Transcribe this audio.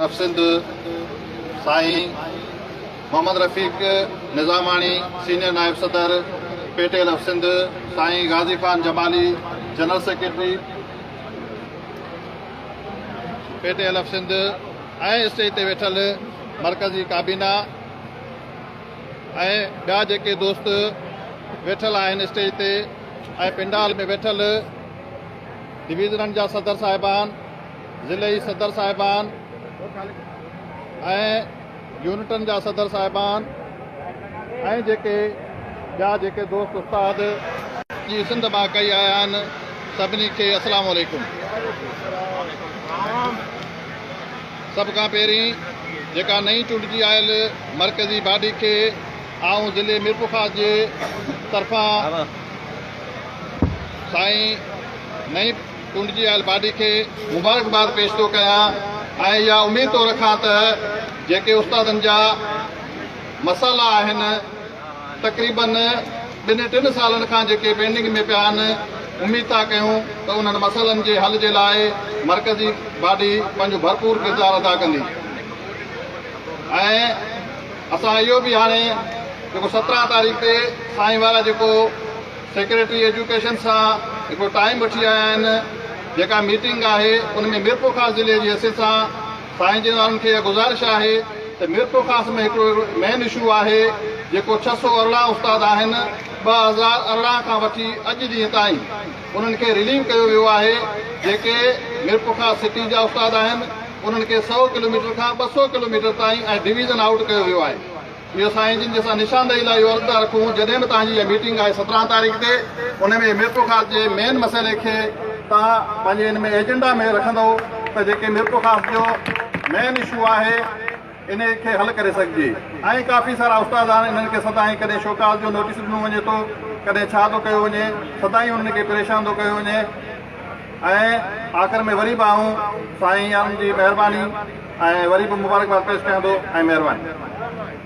सिंध साईं मोहम्मद रफ़ीक निज़ामानी सीनियर नायब सदर पेटे अफ सिंध, साईं गाज़ी ख़ान जमाली जनरल सेक्रेटरी पेटे अफ सिंध ऐं स्टेज ते वेठल मरकज़ी काबीना ऐं ॿिया जेके दोस्त वेठल आहिनि स्टेज ते ऐं पिंडाल में वेठल डिवीज़ननि जा सदर साहिबान, ज़िले सदर साहिबान ऐं यूनिटनि जा सदर साहिबान ऐं जेके ॿिया जेके दोस्त उस्ताद जी सिंध मां कई आया आहिनि, सभिनी खे अस्सलाम वालेकुम। सभ खां पहिरीं जेका नई चूंडिजी आयल मरकज़ी बॉडी खे ऐं ज़िले मीरपुर ख़ास जे तरफ़ां साईं नई चूंडिजी आयल बॉडी खे मुबारकबाद पेश थो कयां ऐं इहा उमेद थो रखां त जेके उस्तादनि जा मसाला आहिनि तक़रीबन 2-3 सालनि खां जेके पेंडिंग में पिया आहिनि, उमेद था कयूं त उन्हनि मसइलनि जे हल जे लाइ मरकज़ी बॉडी पंहिंजो भरपूर किरदारु अदा कंदी। ऐं असां इहो बि हाणे जेको 17 तारीख़ ते साईं वारा जेको सेक्रेटरी एजुकेशन सां हिकिड़ो टाइम वठी आया आहिनि, जेका मीटिंग आहे उन में मीरपुर ख़ास ज़िले जी हैसियत सां साईं जन वारनि खे गुज़ारिश आहे त मीरपुर ख़ास में हिकिड़ो मेन इशू आहे जेको 618 उस्ताद आहिनि, 2018 खां वठी अॼु ॾींहं ताईं उन्हनि खे रिलीव कयो वियो आहे। जेके मीरपुर ख़ास सिटी जा उस्ताद आहिनि उन्हनि खे 100 किलोमीटर खां 200 किलोमीटर ताईं ऐं डिवीज़न आउट कयो वियो आहे। इहो साईं जिन जंहिंसां निशानदेही लाइ इहो अर्ज़ु था रखूं, जॾहिं बि तव्हांजी इहा मीटिंग आहे 17 तारीख़ ते, उन में मीरपुर ख़ास जे मेन मसइले खे तव्हां पंहिंजे हिन में एजेंडा में रखंदो त जेके मीरपुर ख़ास जो मेन इशू आहे इन खे हल करे सघिजे। ऐं काफ़ी सारा उस्ताद आहिनि, इन्हनि खे सदाईं कॾहिं शोकास जो नोटिस ॾिनो वञे थो, कॾहिं छा थो कयो वञे, सदाईं उन्हनि खे परेशान थो कयो वञे। ऐं आख़िर में वरी बि आऊं साईं जी महिरबानी ऐं वरी बि मुबारकबाद पेश कयां थो ऐं महिरबानी।